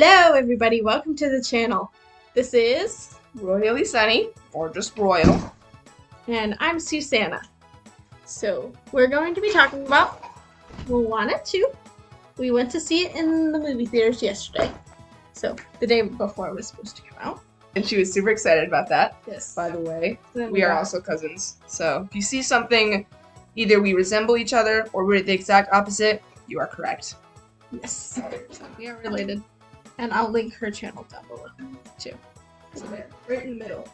Hello, everybody. Welcome to the channel. This is RoyallySunny, or just Royal. and I'm Susanna. So, we're going to be talking about Moana 2. We went to see it in the movie theaters yesterday. So, the day before it was supposed to come out. And she was super excited about that. Yes. By the way, Then we are also cousins. So if you see something, either we resemble each other or we're the exact opposite, you are correct. Yes. So, we are related. And I'll link her channel down below, too. So there, right in the middle.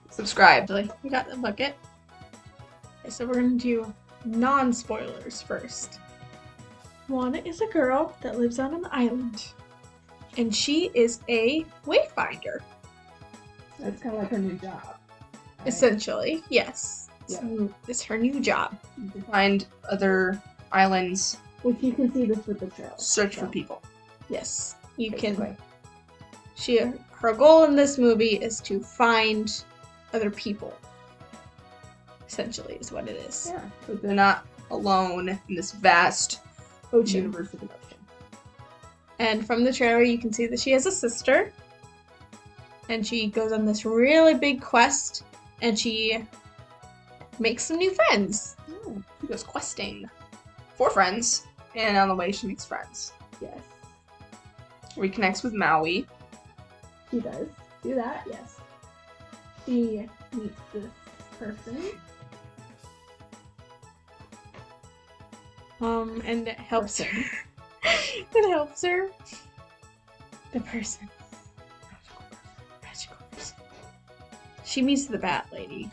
Subscribe. Actually, we got the bucket. Okay, so we're going to do non-spoilers first. Moana is a girl that lives on an island. And she is a wayfinder. That's kind of like her new job. Right? Essentially, yes. Yeah. So it's her new job. You can find other islands. Which you can see this with the trail. Search for people. Yes, you Basically. can. Her goal in this movie is to find other people. Essentially, is what it is. Yeah. But they're not alone in this vast Ocean. universe of an ocean. And from the trailer, you can see that she has a sister. And she goes on this really big quest. And she makes some new friends. She goes questing for friends. And on the way, she makes friends. Yes. Reconnects with Maui. She does do that, yes. She meets this person. And it helps her. It helps her. The person. Magical person. She meets the Bat Lady.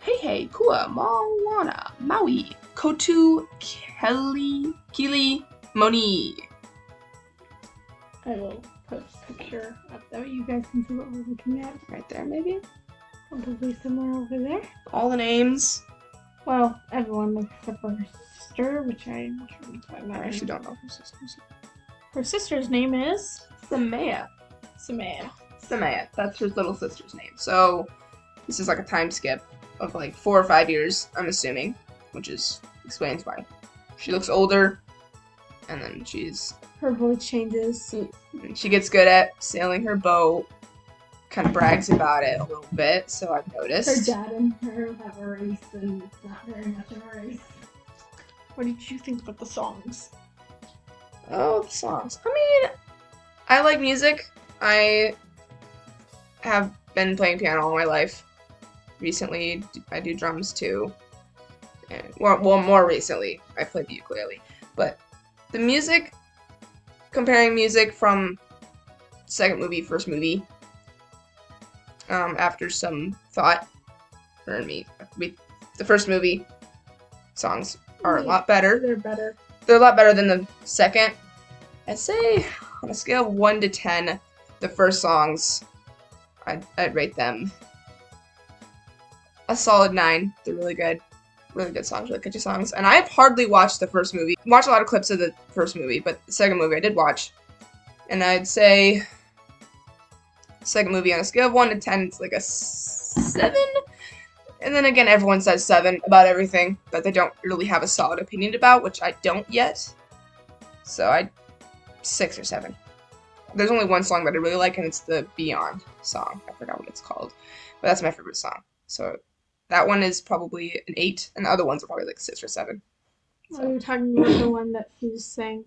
Hey, Kua, Moana, Maui, Kotu, Kili, Moni. I will post a picture up there. You guys can see what we're looking at. Right there, maybe. Probably somewhere over there. All the names. Well, everyone except for her sister, which I'm trying to find I out. actually don't know her sister's Her sister's name is name. Samaya. Samaya. That's her little sister's name. So, this is like a time skip of like 4 or 5 years, I'm assuming, which explains why. She looks older, and then Her voice changes. she gets good at sailing her boat. Kind of brags about it a little bit, so I've noticed. Her dad and her have a race, and it's not very much of a race. What did you think about the songs? Oh, the songs. I mean, I like music. I have been playing piano all my life. Recently, I do drums too. And, well, more recently, I play the ukulele. But the music, comparing music from second movie, first movie, after some thought, the first movie songs are a lot better. They're better. They're a lot better than the second. I'd say on a scale of 1 to 10, the first songs, I'd rate them a solid 9. They're really good songs, really catchy songs. And I've hardly watched the first movie. Watched a lot of clips of the first movie, but the second movie I did watch. And I'd say second movie on a scale of 1 to 10, it's like a 7. And then again, everyone says 7 about everything that they don't really have a solid opinion about, which I don't yet. So I'd 6 or 7. There's only one song that I really like, and it's the Beyond song. I forgot what it's called, but that's my favorite song. So that one is probably an 8, and the other ones are probably like 6 or 7. So. Are you talking about the one that she's saying?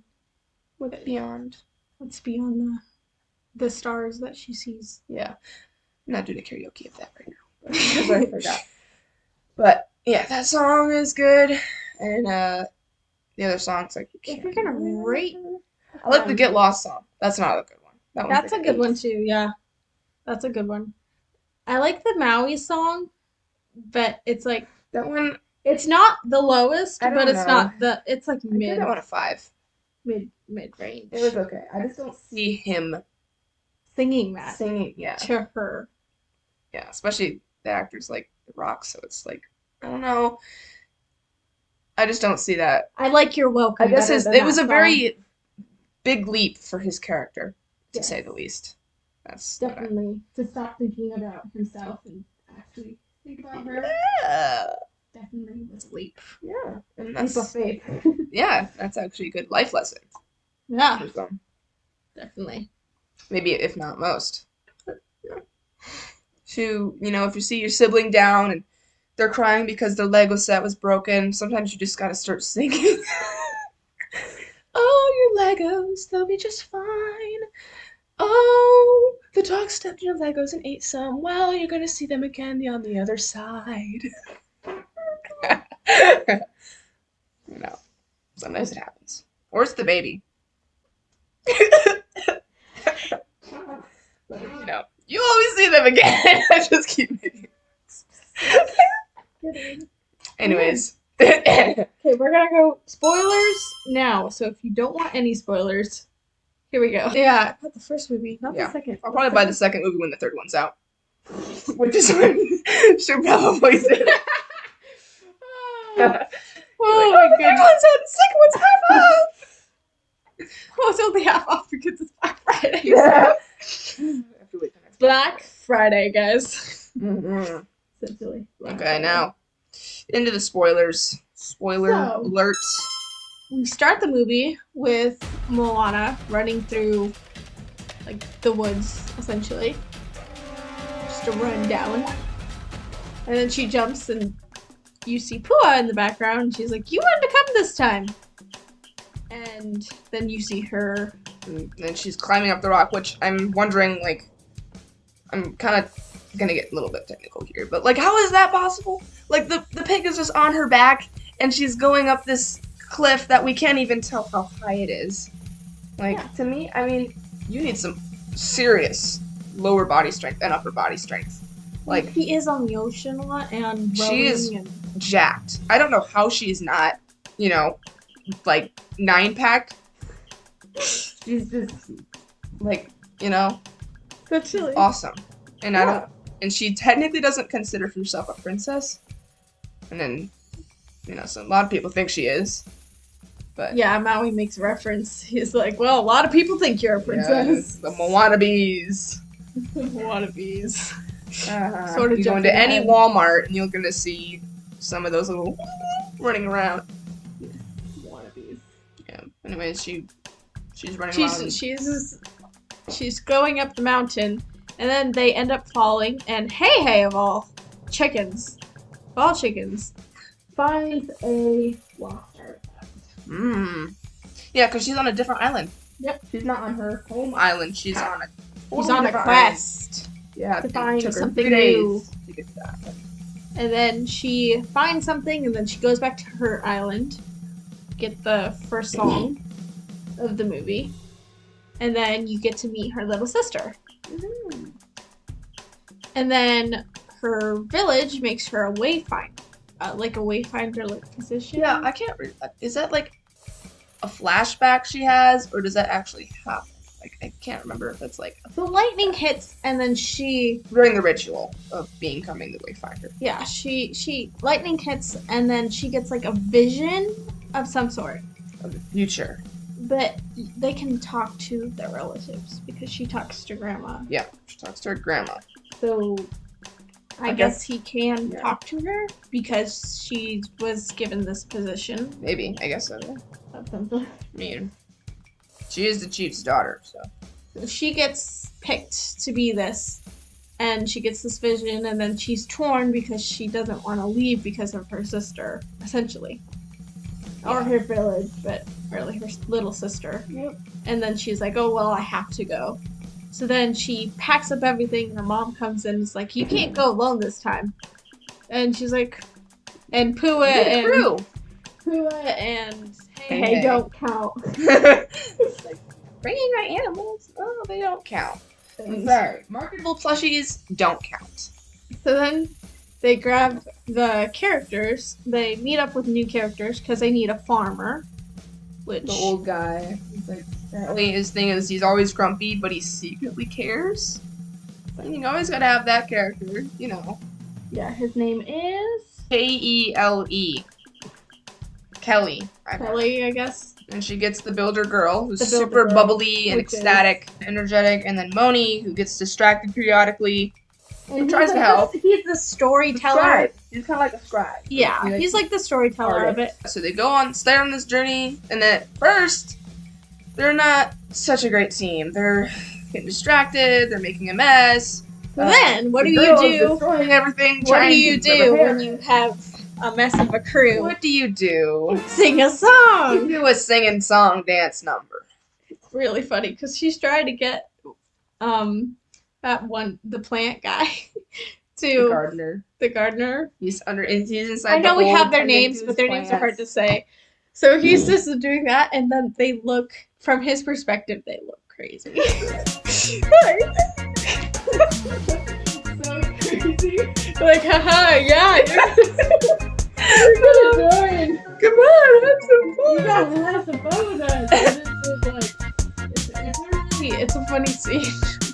What's beyond? What's beyond the stars that she sees? Yeah. I'm not doing a karaoke of that right now because I forgot. But yeah, that song is good, and the other songs like. If you're gonna rate, I like the Get Lost song. That's not a good one. That's like a good one too. Yeah, that's a good one. I like the Maui song, but it's like that one. It's not the lowest, but it's know. Not the. It's like I give that one a 5. Mid range. It was okay. I just don't see him singing that. Yeah. To her. Yeah, especially the actors like The Rock, so it's like I don't know. I just don't see that. I like You're Welcome. I guess it was a very big leap for his character, to say the least. That's definitely to stop thinking about himself and actually think about her. Yeah. Definitely was a leap. Yeah. And Leap of faith. Yeah, that's actually a good life lesson. Yeah. For some. Definitely. Maybe if not most. Yeah. To, if you see your sibling down and they're crying because their Lego set was broken, sometimes you just gotta start singing. Oh, your Legos, they'll be just fine. Oh, the dog stepped in your Legos and ate some. Well, you're gonna see them again on the other side. You know, sometimes it happens. Or it's the baby. You always see them again. I just keep making. Anyways. Okay, we're gonna go spoilers now. So if you don't want any spoilers, here we go. Yeah, not the first movie, not the second. I'll probably buy the second movie when the third one's out. Which is when she'll probably say. Oh my goodness. One's out, the second one's half off. Oh, it's only half off because it's Black Friday. Yeah. Black Friday, guys. Mm-hmm. Essentially. Okay, now into the spoilers. Spoiler alert. We start the movie with Moana running through, like, the woods, essentially. Just a run down. And then she jumps and you see Pua in the background. And she's like, you wanted to come this time. And then you see her. And then she's climbing up the rock, which I'm wondering, like, I'm kind of gonna get a little bit technical here, but, like, how is that possible? Like, the pig is just on her back, and she's going up this cliff that we can't even tell how high it is. Like, to me, I mean, you need some serious lower body strength and upper body strength. Like, she is on the ocean a lot and she is jacked. I don't know how she's not, like, 9-pack. She's just, like, That's really awesome. And and she technically doesn't consider herself a princess. And then, so a lot of people think she is. But yeah, Maui makes reference. He's like, well, a lot of people think you're a princess. The Moana bees. Moana bees. Sort of you go into any Walmart and you're gonna see some of those little running around. Moana bees. Yeah. Anyways, she's running around. She's going up the mountain, and then they end up falling. And Hey of all chickens, finds a lost artifact. Yeah, because she's on a different island. Yep. She's not on her home island. She's on a quest. Yeah, to find something new. To get to that. And then she finds something, and then she goes back to her island, get the first song of the movie, and then you get to meet her little sister. Mm-hmm. And then her village makes her a wayfinder, like a wayfinder position. Yeah, I can't read that. Is that like a flashback she has, or does that actually happen? Like, I can't remember if it's like the lightning hits, and then during the ritual of becoming the wayfinder. Yeah, she lightning hits, and then she gets like a vision of some sort Of the future. But they can talk to their relatives because she talks to grandma. Yeah, she talks to her grandma. So I guess he can talk to her because she was given this position. Maybe, I guess so. I mean, she is the chief's daughter, so. She gets picked to be this, and she gets this vision, and then she's torn because she doesn't want to leave because of her sister, essentially. Yeah. Or her village, but really her little sister. Yep. And then she's like, oh, well, I have to go. So then she packs up everything, and her mom comes in and is like, you can't go alone this time. And she's like, and Pua and Hey don't count. Like, bringing my animals? Oh, they don't count. I'm sorry. Marketable plushies don't count. So then they grab the characters. They meet up with new characters because they need a farmer. Which the old guy. He's like, apparently his thing is he's always grumpy, but he secretly cares. I mean, you always gotta have that character, you know. Yeah, his name is K-E-L-E. Kelly. Kelly, I guess. And she gets the builder girl, who's super bubbly and ecstatic, energetic, and then Moni, who gets distracted periodically. And tries to help. He's the storyteller. He's kind of like a scribe. Yeah, he's like the storyteller of it. So they stay on this journey, and then at first, they're not such a great team. They're getting distracted. They're making a mess. Then, what the do girl you is do? destroying everything. What do trying you to do repair when it. you have a mess of a crew? What do you do? Sing a You song. do a singing song dance number. It's really funny because she's trying to get the plant guy The to gardener. the gardener. He's inside I know the we hole have their tending names, to but his their names are hard to plants. say. So he's just doing that, and then they look, from his perspective, they look crazy. So crazy. Like, haha, yeah, you're gonna join. Come on, have some fun. You got lots of bonus. And it's a funny scene.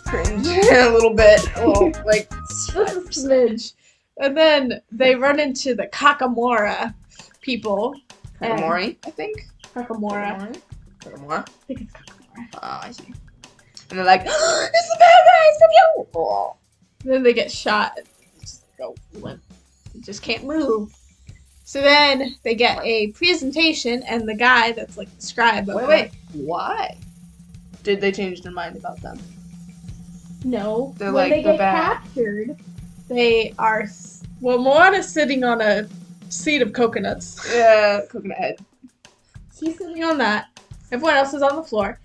Cringe a little bit. A little, like, Just a smidge. And then they run into the Kakamora people. Katamari, I think. Kakamora. Katamora? I think it's Kakamora. Oh, I see. And they're like, it's the bad guys from you! Oh. Then they get shot and just go limp. They just can't move. So then they get a presentation, and the guy that's like the scribe. Wait. Why? Did they change their mind about them? No. They're when like they the get bad. captured, they are. Well, Moana's sitting on a seat of coconuts. Yeah, coconut head. She's sitting on that. Everyone else is on the floor.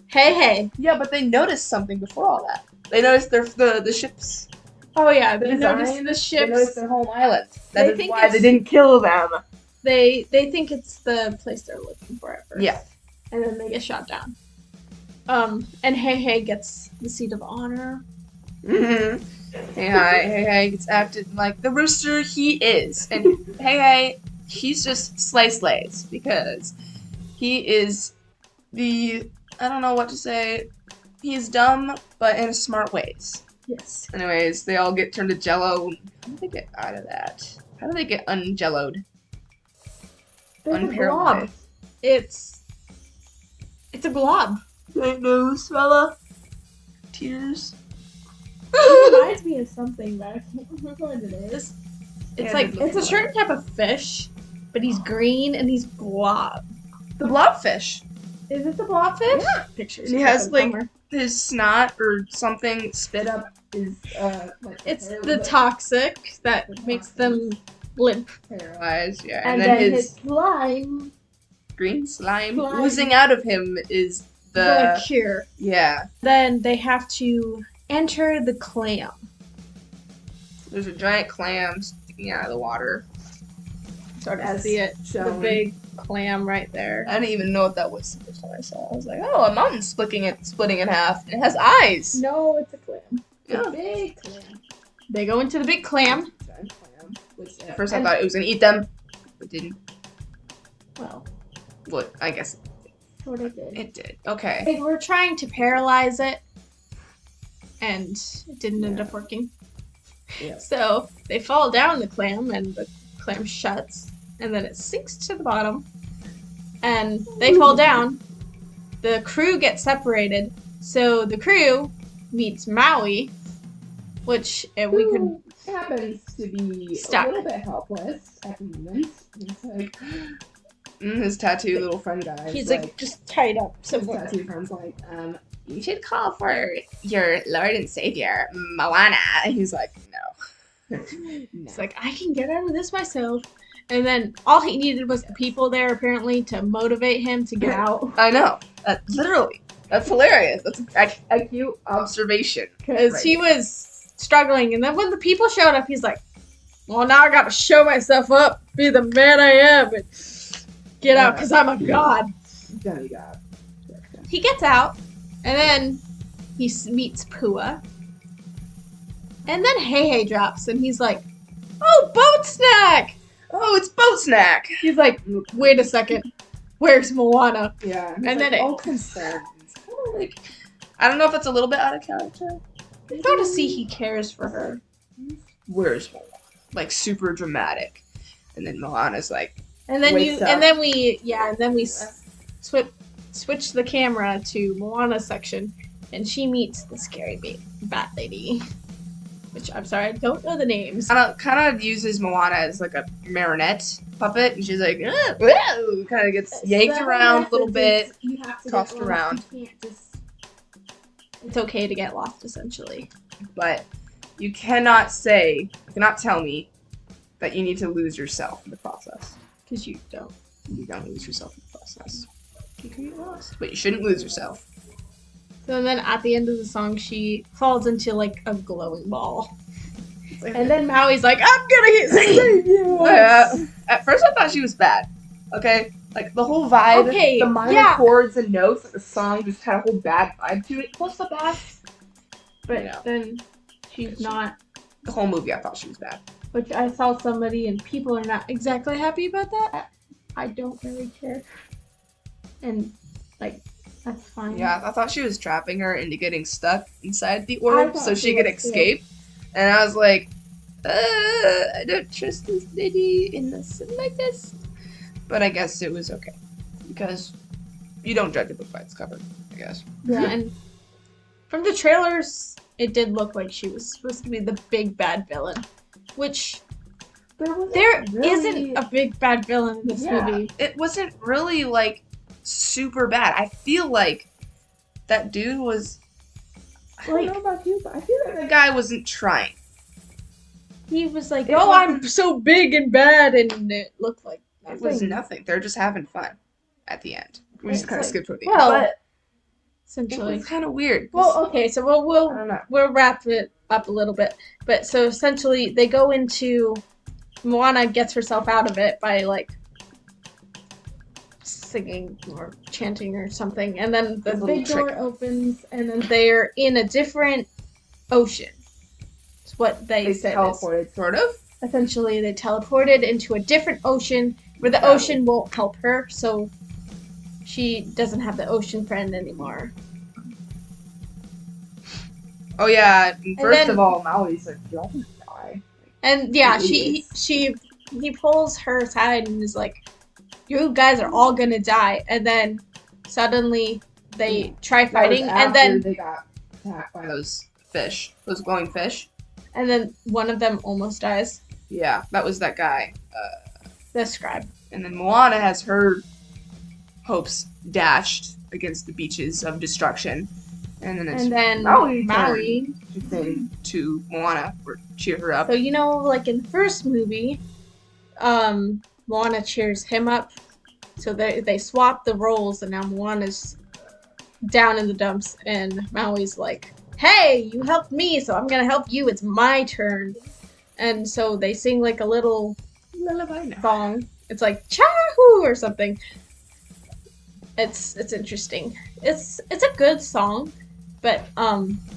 Hey. Yeah, but they noticed something before all that. They noticed the ships. Oh yeah, they Design. noticed the They noticed ships. their home island. They That is think why it's- they didn't kill them. They think it's the place they're looking for at first. Yeah. And then they get shot down. And Hey gets the seat of honor. Mm-hmm. Hey, gets acted like the rooster he is. And Hey, he's just slays because he is I don't know what to say. He's dumb, but in smart ways. Yes. Anyways, they all get turned to jello. How do they get out of that? How do they get unjelloed? There's a Unparalyzed. glob. It's a glob. Ain't no fella. Tears. It reminds me of something, but I can't remember what it is. It's Yeah, like it looks it's a certain type of fish, but he's green and he's blob. The blobfish. Is it the blobfish? Yeah. Pictures. And he has, of like, Homer. His snot or something spit up his It's the toxic that makes them limp. paralyzed. Yeah, And then then his slime green slime Slime. oozing out of him is the cure. yeah. Then they have to enter the clam. There's a giant clam sticking out of the water. Sort of As see it. The shown. big clam right there. I didn't even know what that was the first time I saw it. I was like, oh, a mountain splitting in half. It has eyes. No, it's a clam. Yeah. A big clam. They go into the big clam. Giant clam. Which at first I thought it was gonna eat them, but didn't. Well, Well, I guess sort of did. it did. Okay. They were trying to paralyze it, and it didn't end up working. Yeah. So they fall down the clam, and the clam shuts, and then it sinks to the bottom, and they fall down. The crew gets separated, so the crew meets Maui, which we could. happens to be Stuck. a little bit helpless at the moment. He's like, his tattoo little friend guy. He's like just tied up his somewhere. tattoo friend's like, you should call for your Lord and Savior, Moana. And he's like, no. It's like, I can get out of this myself. And then all he needed was the people there, apparently, to motivate him to get out. I know. Literally. That's hilarious. That's a cute observation. Because he was struggling. And then when the people showed up, he's like, well, now I gotta show myself up, be the man I am, and get out, because I'm a god. Demigod. He gets out, and then he meets Pua. And then Hey drops, and he's like, oh, boat snack! Oh, it's boat snack. He's like, wait a second, where's Moana? Yeah. And then it- all concerned. It's kind of like, I don't know if it's a little bit out of character. You start to see he cares for her. Where's Moana? Like super dramatic. And then Moana's like, And then Wakes up. we switch the camera to Moana's section, and she meets the scary bat lady, which I'm sorry, I don't know the names. kind of uses Moana as like a marionette puppet, and she's like, kind of gets yanked The around a little message is bit, you have to tossed get lost. around. You can't just. It's okay to get lost, essentially. But you cannot tell me that you need to lose yourself in the process. Because you don't. You don't lose yourself in the process. You can get lost, but you shouldn't lose yourself. So then at the end of the song, she falls into like a glowing ball. And then Maui's like, I'm gonna save you! Yeah. At first I thought she was bad. Okay? Like the whole vibe, Okay, the minor yeah. chords and notes, like the song just had a whole bad vibe to it. Plus the bass. But then she's not. The whole movie I thought she was bad. Which I saw somebody and people are not exactly happy about that. I don't really care. And like, that's fine. Yeah, I thought she was trapping her into getting stuck inside the orb so she could was, escape. And I was like, I don't trust this lady in a scene like this. But I guess it was okay. Because you don't judge a book by its cover, I guess. Yeah, and from the trailers, it did look like she was supposed to be the big bad villain. Which, there isn't a big bad villain in this movie. It wasn't really, like, super bad. I feel like that dude was... I don't know about you, but I feel like the guy wasn't trying. He was like, oh, I'm so big and bad, and it looked like nothing. It was nothing. They're just having fun at the end. We just kind of skipped over the end. But essentially. It was kind of weird. Well, okay, so we'll wrap it up a little bit. But so essentially, they go into... Moana gets herself out of it by, like, singing or chanting or something. And then the big door opens, and then they're in a different ocean. It's what they said. Teleported, sort of. Essentially, they teleported into a different ocean where the ocean won't help her, so she doesn't have the ocean friend anymore. Oh yeah, first of all, Maui's like, don't die. And yeah, he pulls her aside and is like, you guys are all gonna die. And then suddenly they try fighting, and then they got attacked by those fish, those glowing fish. And then one of them almost dies. Yeah, that was that guy. The scribe. And then Moana has her hopes dashed against the beaches of destruction. And then Maui to sing to Moana or cheer her up. So like in the first movie, Moana cheers him up. So they swap the roles, and now Moana's down in the dumps, and Maui's like, hey, you helped me, so I'm gonna help you. It's my turn. And so they sing like a little lullaby song. It's like Chahoo or something. It's interesting. It's a good song, but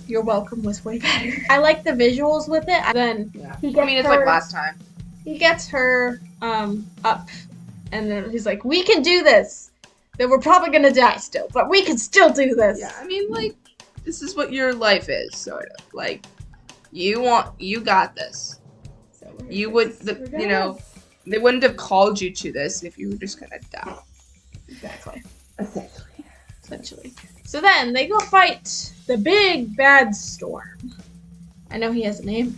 You're Welcome was way better. I like the visuals with it. Then it's like last time. He gets her up, and then he's like, we can do this. Then we're probably gonna die still, but we can still do this. Yeah, I mean, like, this is what your life is, sort of. Like, you got this. So you would, they wouldn't have called you to this if you were just gonna die. Exactly. Essentially. So then they go fight the big bad storm. I know he has a name.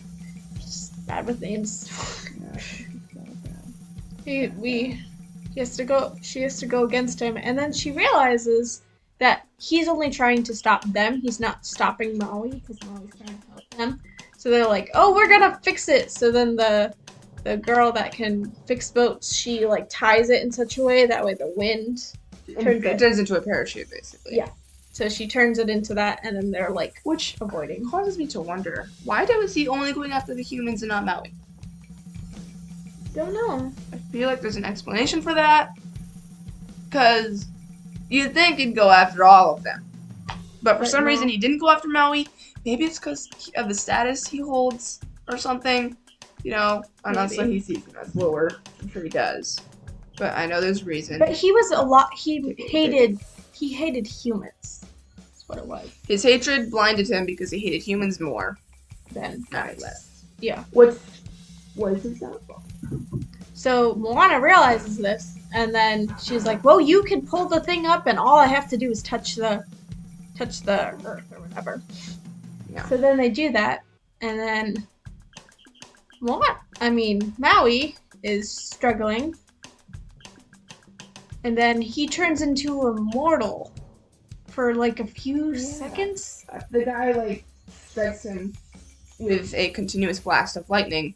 He's just bad with names. She has to go against him, and then she realizes that he's only trying to stop them. He's not stopping Maui, because Maui's trying to help them. So they're like, oh, we're gonna fix it. So then the girl that can fix boats, she like ties it in such a way that way the wind turns into a parachute, basically. Yeah. So she turns it into that, and then they're like, which avoiding causes me to wonder, why was he only going after the humans and not Maui? Don't know. I feel like there's an explanation for that, because you'd think he'd go after all of them, but for some reason he didn't go after Maui. Maybe it's because of the status he holds or something, and also he sees him as lower. I'm sure he does, but I know there's a reason. But he hated humans. That's what it was. His hatred blinded him because he hated humans more than less. Yeah. What is his downfall? So Moana realizes this, and then she's like, well, you can pull the thing up, and all I have to do is touch the earth or whatever. Yeah. So then they do that, and then Maui is struggling, and then he turns into a mortal for like a few seconds. The guy like strikes him with a continuous blast of lightning,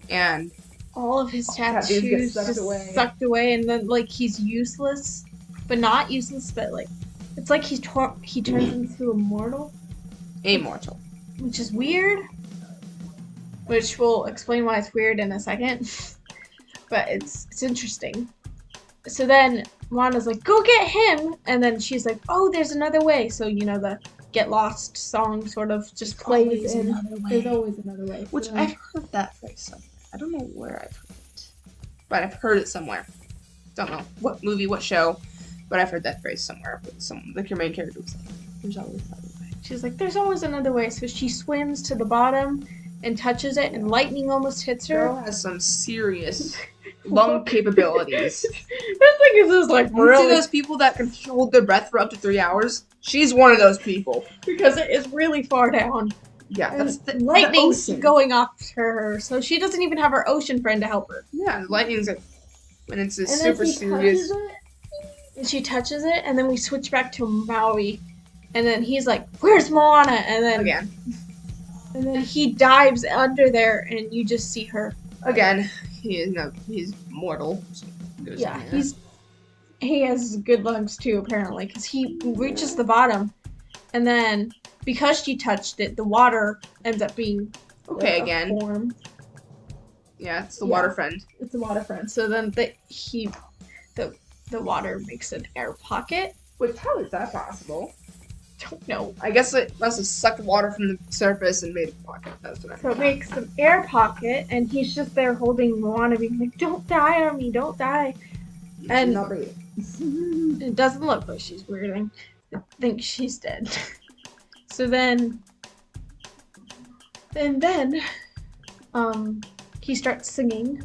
and All of his tattoos get tattoos sucked just away. sucked away, and then like he's useless, but not useless, but like it's like he turns into a mortal, immortal. which is weird. Which we'll explain why it's weird in a second, but it's interesting. So then Moana's like, "Go get him," and then she's like, "Oh, there's another way." So you know the "Get Lost" song sort of just plays in. There's always another way. Which I've heard that phrase somewhere. I don't know where I've heard it, but I've heard it somewhere. Don't know what movie, what show, but I've heard that phrase somewhere. Like your main character was like, "There's always another way." She's like, "There's always another way." So she swims to the bottom and touches it, and lightning almost hits her. Girl has some serious lung capabilities. This thing is just like You really see those people that can hold their breath for up to 3 hours? She's one of those people. because it is really far down. Yeah, And that's the lightning's ocean. going off her, so she doesn't even have her ocean friend to help her. Yeah, lightning's like when it's a And then super she serious. touches it, and she touches it, and then we switch back to Maui, and then he's like, "Where's Moana?" Again, and then he dives under there, and you just see her. he's mortal. So he goes Yeah, in there. he has good lungs too, apparently, because he reaches the bottom, and then because she touched it, the water ends up being Okay, like, a again. form. Yeah, it's the Yeah. water friend. It's a water friend. So then the water makes an air pocket. Which, how is that possible? Don't know. I guess it must have sucked water from the surface and made a pocket. That's what I So it makes an air pocket, and he's just there holding Moana, being like, "Don't die on me, don't die." And not breathing. it doesn't look like she's breathing. I think she's dead. So then he starts singing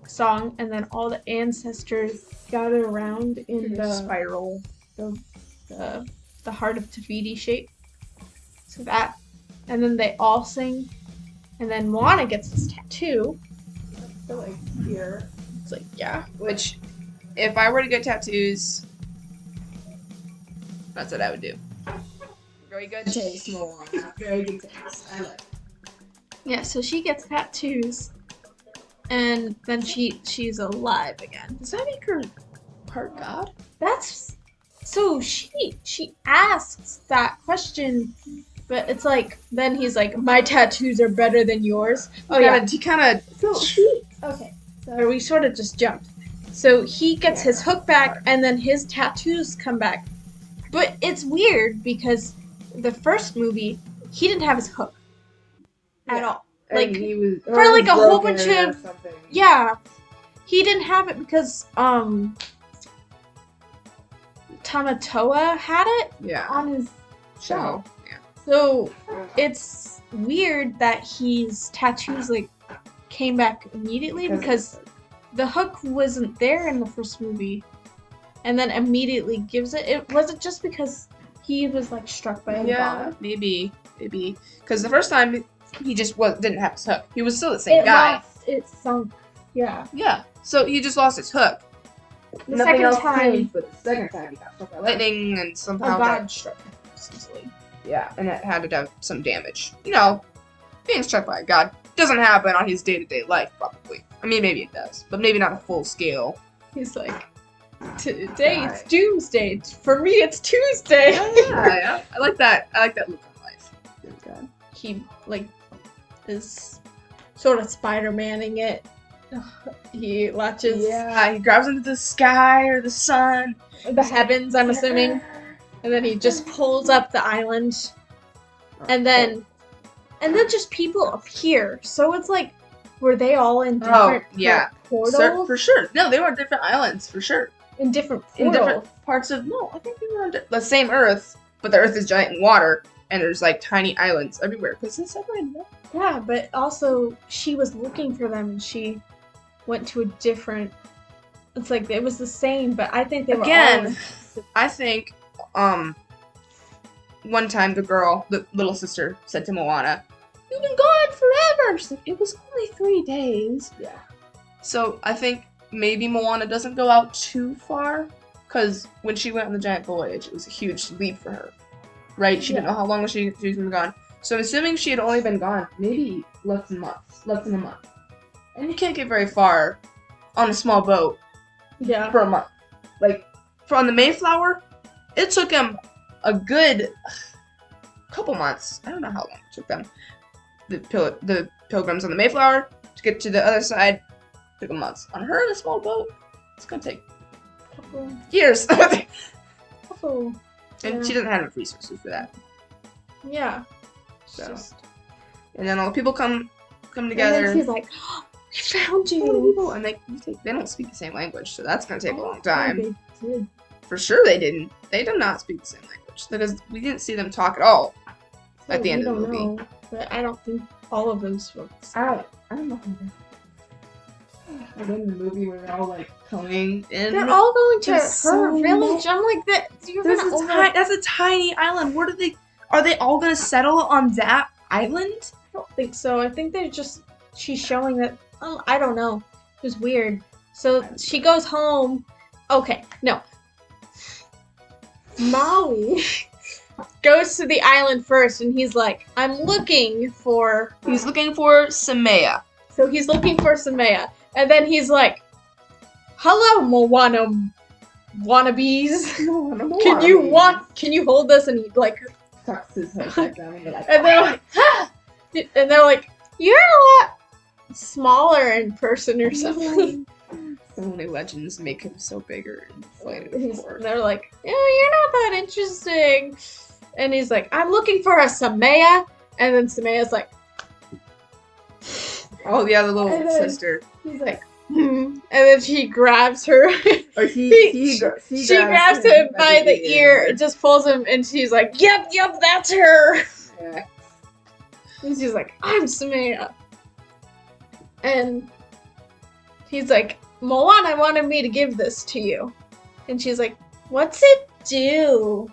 a song, and then all the ancestors gather around in the spiral. the heart of Tafiti shape. So that, and then they all sing, and then Moana gets this tattoo. So like here. It's like, yeah. Which, if I were to get tattoos, that's what I would do. Very good taste, Moana. Very good taste. I like it. Yeah, so she gets tattoos, and then she's alive again. Does that make her part god? That's so she asks that question, but it's like then he's like, "My tattoos are better than yours." He kind of. Okay, so we sort of just jumped. So he gets his hook back, and then his tattoos come back. But it's weird because the first movie, he didn't have his hook at all. Like, he was for like a whole bunch broken or of something. yeah, he didn't have it because Tamatoa had it Yeah. on his shell. Yeah. So it's weird that his tattoos like came back immediately because the hook wasn't there in the first movie, and then immediately gives it. It wasn't just because he was like struck by a god. maybe, because the first time he just didn't have his hook. He was still the same guy. It sunk. Yeah. Yeah. So he just lost his hook. The Nothing second else time, changed, but the second time he got struck by lightning and a somehow god struck him. Essentially. yeah, and it had to have some damage. You know, being struck by a god doesn't happen on his day-to-day life, probably. I mean, maybe it does, but maybe not a full scale. He's like, today it's doomsday. For me, it's Tuesday. Yeah. I like that. I like that look on life. Good God. He like is sort of Spider-Manning it. He latches Yeah, he grabs into the sky or the sun. the heavens, I'm assuming, and then he just pulls up the island, and then just people appear. So it's like, were they all in different portals? For sure. No, they were on different islands, for sure. In different portals. In different parts of, no, I think they were on the same Earth, but the Earth is giant in water, and there's like tiny islands everywhere, because it's separated up. Yeah, but also she was looking for them, and she went to a different. It's like it was the same, but I think they were Again, all. I think, one time the little sister said to Moana, "You've been gone forever." She's like, "It was only 3 days." Yeah. So I think maybe Moana doesn't go out too far, because when she went on the giant voyage, it was a huge leap for her, right? She didn't know how long she was been gone. So I'm assuming she had only been gone maybe less than a month. And you can't get very far on a small boat for a month. Like, on the Mayflower, it took him a good couple months. I don't know how long it took them. The pilgrims on the Mayflower to get to the other side took a month. On her in a small boat, it's gonna take years. And she doesn't have enough resources for that. Yeah. So, and then all the people come together. And then he's like, oh, "We found you!" And they don't speak the same language, so that's gonna take a long time. They did. For sure, they didn't. They do not speak the same language because we didn't see them talk at all at the end of the movie. Know, but I don't think all of them spoke. I don't know. In the movie where they're all like coming in. They're all going to There's so her village. much. I'm like that. That's a tiny island. Are they all gonna settle on that island? I don't think so. I think she's showing that. Oh, I don't know. It was weird. So she goes home. Okay, no. Maui goes to the island first, and he's like, "I'm looking for." He's looking for Samaya. So he's looking for Samaya, and then he's like, "Hello, Moana wannabes. Can you hold this?" And he like tucks his head back down, and they're like, and they're like, "Ha!" And they're like, "You're a lot smaller in person or something." So many legends make him so bigger and inflated. And they're like, "Yeah, you're not that interesting." And he's like, "I'm looking for a Samaya." And then Samaya's like, "Oh yeah, the little sister." He's like, And then she grabs her. Or she grabs him by the ear and just pulls him, and she's like, Yep, that's her." Yeah. And she's like, "I'm Samaya." And he's like, "Moana wanted me to give this to you." And she's like, "What's it do?"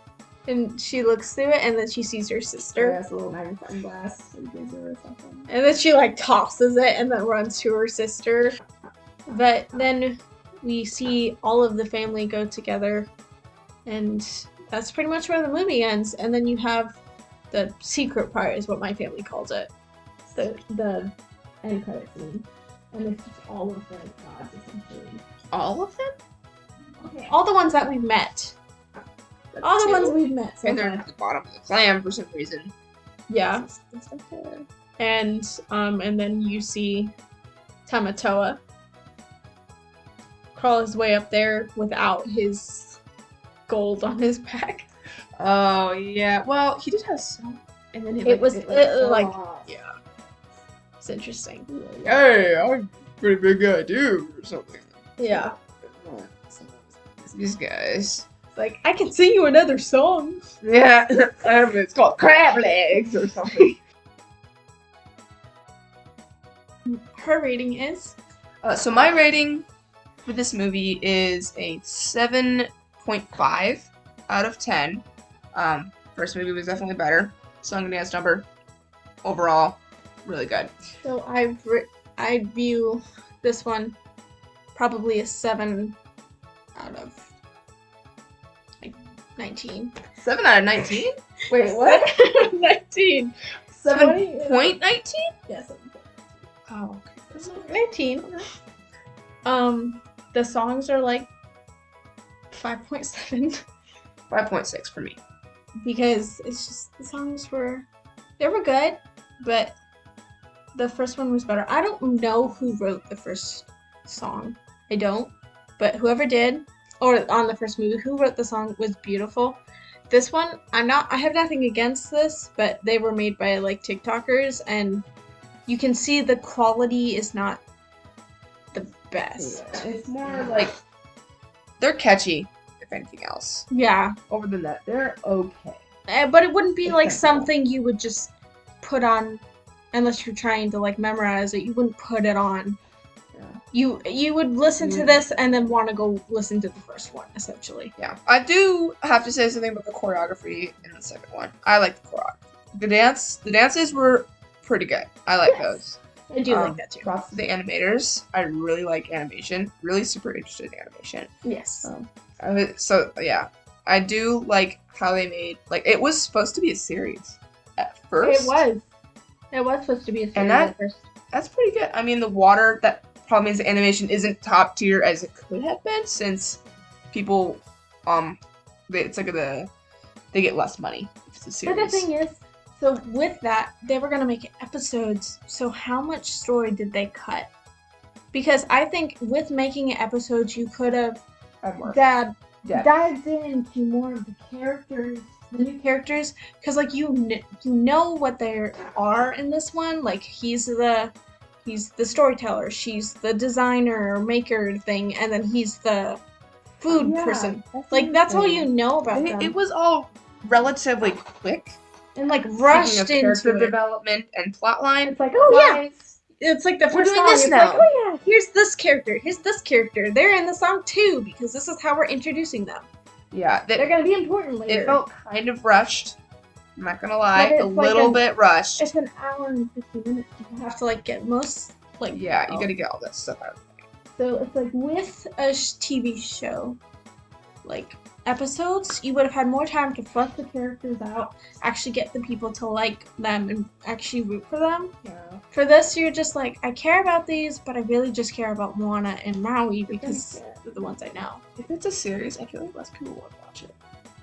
And she looks through it, and then she sees her sister. Yeah, it's a little magnifying glass. Or something. And then she like tosses it and then runs to her sister. But then we see all of the family go together, and that's pretty much where the movie ends. And then you have the secret part, is what my family calls it. The end credit scene. And it's just all of the gods, essentially. All of them? Okay, all the ones that we've met. All the ones we've met. So and they're at the bottom of the clam for some reason. Yeah. It's okay. And then you see Tamatoa crawl his way up there without his gold on his back. Oh yeah. Well, he did have some. And then It was like yeah. It's interesting. Hey, I'm a pretty big guy too, or something. Yeah. These guys. Like, I can sing you another song. Yeah, it's called Crab Legs or something. Her rating is? So my rating for this movie is a 7.5 out of 10. First movie was definitely better. Song and dance number, overall, really good. So I view this one probably a 7 out of 19. 7 out of 19? Wait, what? 19. 7.19? Yes. Oh, okay. 19. The songs are like 5.7. 5.6 for me. Because it's just, the songs were good, but the first one was better. I don't know who wrote the first song. I don't. But whoever did, or on the first movie, who wrote the song was beautiful. This one, I have nothing against this, but they were made by like TikTokers, and you can see the quality is not the best. Yeah, it's more like they're catchy, if anything else. Yeah. Other than that, they're okay. But it wouldn't be like something you would just put on, unless you're trying to like memorize it. You wouldn't put it on. Yeah. You would listen to this and then want to go listen to the first one, essentially. Yeah. I do have to say something about the choreography in the second one. I like the choreography. The dances were pretty good. I like those. I do like that too. Props to the animators. I really like animation. Really super interested in animation. Yes. So yeah, I do like how they made it was supposed to be a series at first. It was. It was supposed to be a series And at first. that's pretty good. I mean, the water that probably means the animation isn't top tier as it could have been since people they get less money if it's a series. But the thing is, so with that, they were gonna make episodes. So how much story did they cut? Because I think with making it episodes, you could have dived into more of the characters, the new characters, because like you know what they are in this one. Like he's the storyteller, she's the designer or maker thing, and then he's the food person. Like that's all you know about them. It was all relatively quick and like rushed into character it. development and plotline. It's like, oh yeah, it's like the first doing song. This it's now. Like, oh yeah, here's this character, they're in the song too because this is how we're introducing them. Yeah, they're gonna be important later. It felt kind of rushed. I'm not gonna lie, a little bit rushed. It's an hour and 50 minutes. You have to like get most you gotta get all that stuff out. So it's like with a TV show, like episodes, you would have had more time to flesh the characters out, actually get the people to like them and actually root for them. Yeah. For this, you're just like, I care about these, but I really just care about Moana and Maui because they're the ones I know. If it's a series, I feel like less people would watch it.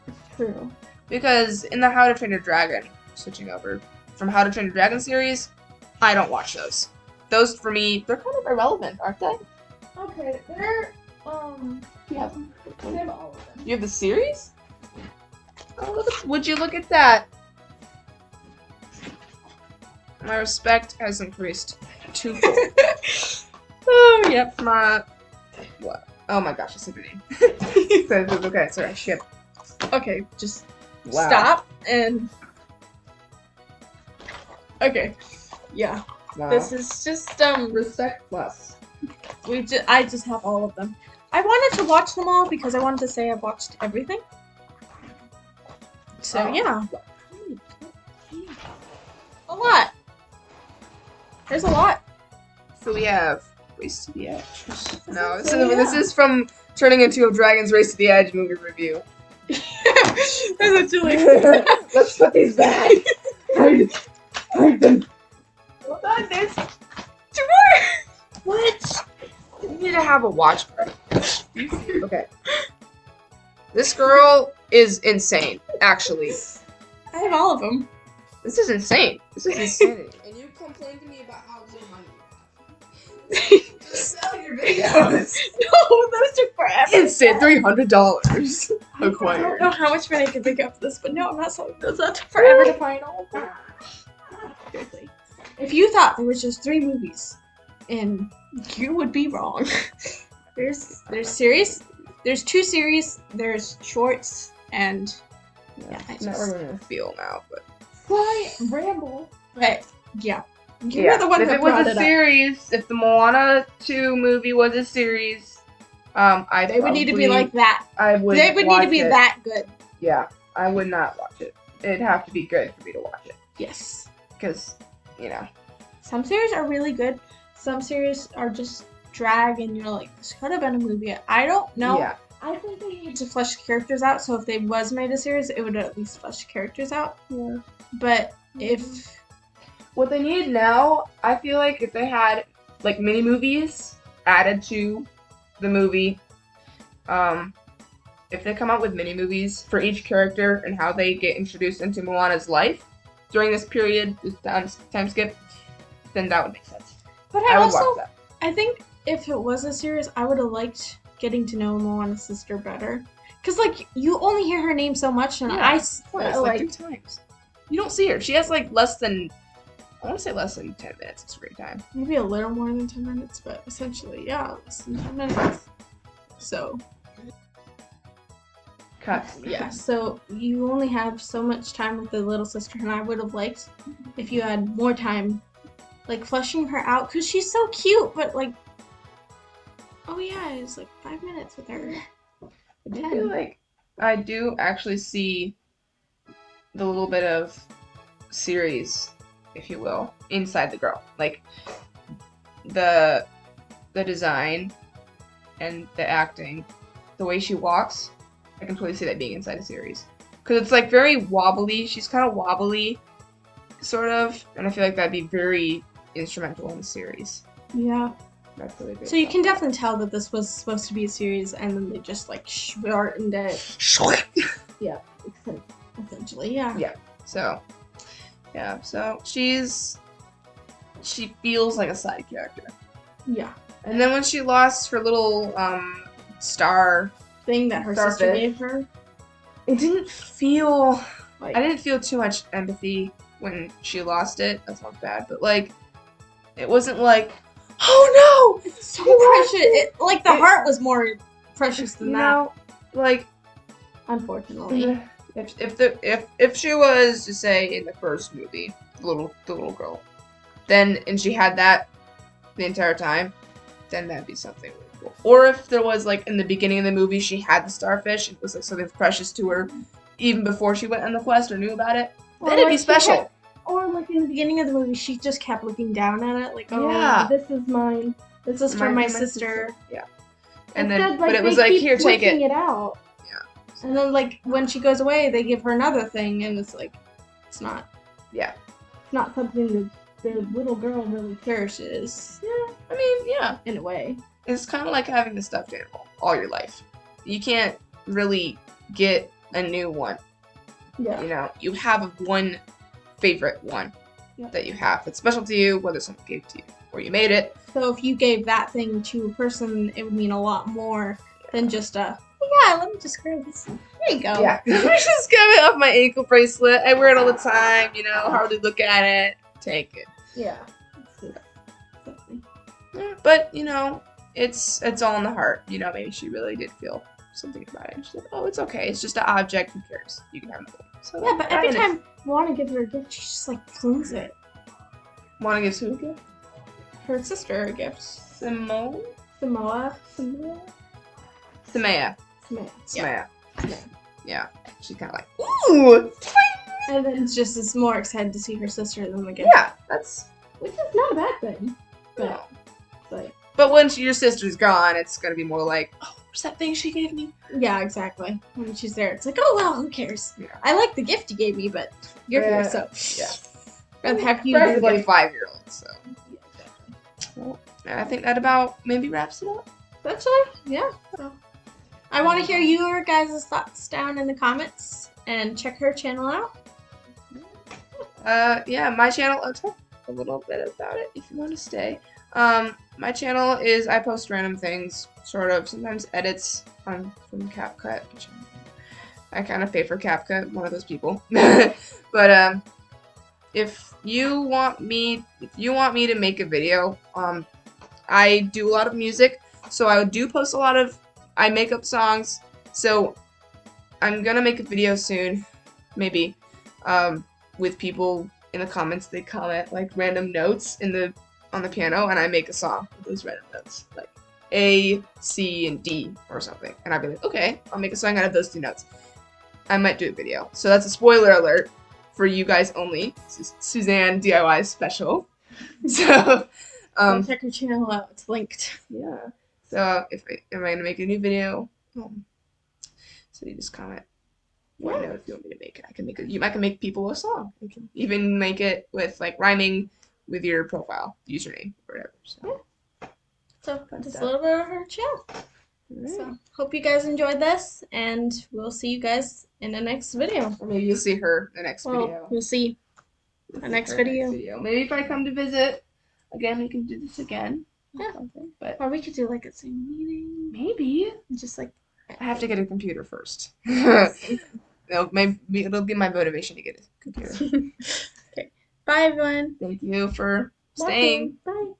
It's true. Because in the How to Train Your Dragon, switching over from How to Train Your Dragon series, I don't watch those. Those for me, they're kind of irrelevant, aren't they? Okay, they're You have all of them. You have the series? Oh, would you look at that? My respect has increased twofold. Oh, yep. What? Oh my gosh, I said your name. Okay, sorry, shit. Okay, just stop and. Okay, yeah. Wow. This is just Respect plus. I just have all of them. I wanted to watch them all because I wanted to say I've watched everything. So yeah. A lot. There's a lot. So we have Race to the Edge. No, this is from Turning into a Dragon's Race to the Edge movie review. That's actually. Let's put these back. Hide them. Hold on, there's 2 more. What? You need to have a watch party. Okay. This girl is insane, actually. I have all of them. This is insane. This is insanity. And you complain to me about how little money you have. Just sell your videos. No, those took forever. Insane, $300 I acquired. don't know how much money I could pick up for this, but no, I'm not selling those. That took forever to find all of them. Seriously. If you thought there was just 3 movies, and you would be wrong. There's series. There's 2 series. There's shorts, and Not really gonna feel now, but ramble. But yeah, you yeah. were the one If that it was brought a it up. series, if the Moana 2 movie was a series, They would need to be like that. I would. They would need to be that good. Yeah, I would not watch it. It'd have to be good for me to watch it. Yes. Because, you know. Some series are really good. Some series are just drag, and you're like, this could have been a movie. I don't know. Yeah. I think they need to flesh the characters out. So if they was made a series, it would at least flesh the characters out. Yeah. But if what they need now, I feel like if they had like mini movies added to the movie, if they come out with mini movies for each character and how they get introduced into Moana's life during this period, this time skip, then that would make sense. But I would also, watch that. I think if it was a series, I would have liked getting to know Moana's sister better. Cause like you only hear her name so much, and Twice, like 2 times. You don't see her. She has like less than 10 minutes of screen time. Maybe a little more than 10 minutes, but essentially, yeah, less than 10 minutes. So Cut. yeah, so you only have so much time with the little sister, and I would have liked if you had more time, like fleshing her out, cause she's so cute. But like, oh yeah, it's like 5 minutes with her. I feel like I do actually see the little bit of series, if you will, inside the girl. Like, the design and the acting, the way she walks, I can totally see that being inside a series. Because it's like very wobbly. She's kind of wobbly, sort of, and I feel like that'd be very instrumental in the series. Yeah. That's really great. So you can definitely tell that this was supposed to be a series, and then they just like shortened it. Yeah, essentially, yeah. Yeah. So she feels like a side character. Yeah. And then when she lost her little star thing that her Starfish. sister gave her, it didn't feel like, I didn't feel too much empathy when she lost it. That sounds bad, but like it wasn't like, oh no, it's so precious. Like the heart was more precious than you that. know, like unfortunately. If she was to say in the first movie, the little girl, then and she had that the entire time, then that'd be something really cool. Or if there was like in the beginning of the movie she had the starfish, it was like something precious to her even before she went on the quest or knew about it, then it'd be special. Or like in the beginning of the movie she just kept looking down at it like, oh Yeah. this is mine. This is for my sister. Yeah. And instead, then but it was like, here, take it. it out. Yeah. And then like when she goes away they give her another thing and it's like it's not something that the little girl really cherishes. Yeah. I mean, yeah. In a way. It's kind of like having a stuffed animal all your life. You can't really get a new one. Yeah. You know, you have one favorite one that you have that's special to you, whether someone gave it to you or you made it. So if you gave that thing to a person, it would mean a lot more than just a, let me just grab this. There you go. Yeah. I just got it off my ankle bracelet. I wear it all the time, you know, hardly look at it. Take it. Yeah. But, you know, it's all in the heart. You know, maybe she really did feel something about it. And she's like, oh, it's okay. It's just an object. Who cares? You can have it. So, yeah, but every time Moana gives her a gift, she just like flings it. Moana gives who a gift? Her sister a gift. Samoa? Samaya. Yeah. She's kind of like, ooh! And then it's just is more excited to see her sister than the gift. Yeah, which is not a bad thing. But, but when your sister's gone, it's gonna be more like, oh, what's that thing she gave me? Yeah, exactly. When she's there, it's like, oh well, who cares? Yeah. I like the gift you gave me, but you're here, so I'd have you. Probably like 5-year-old, so. Yeah, exactly. Well, I think that about maybe wraps it up. Actually, yeah. So, I want to hear your guys' thoughts down in the comments and check her channel out. Yeah, my channel. I'll talk a little bit about it if you want to stay. My channel is I post random things, sort of sometimes edits from CapCut. I kind of pay for CapCut, one of those people. But if you want me to make a video, I do a lot of music, so I do post a lot of. I make up songs, so I'm gonna make a video soon, maybe, with people in the comments. They comment like random notes on the piano, and I make a song with those random notes, like A, C, and D or something. And I'd be like, okay, I'll make a song out of those 2 notes. I might do a video. So that's a spoiler alert for you guys only. This is Suzanne DIY special. So, check her channel out. It's linked. Yeah. So if am I gonna make a new video? So you just comment. Let me know if you want me to make it. I can make people a song. I can even make it with like rhyming with your profile username or whatever. So just a little bit of her channel. Right. So hope you guys enjoyed this, and we'll see you guys in the next video. Or maybe you'll see her in the next video. We'll see the next video. Maybe if I come to visit again, we can do this again. Yeah. But or we could do like a Zoom meeting. Maybe. Just like I have to get a computer first. It'll be my motivation to get a computer. Okay. Bye everyone. Thank you for staying. Bye.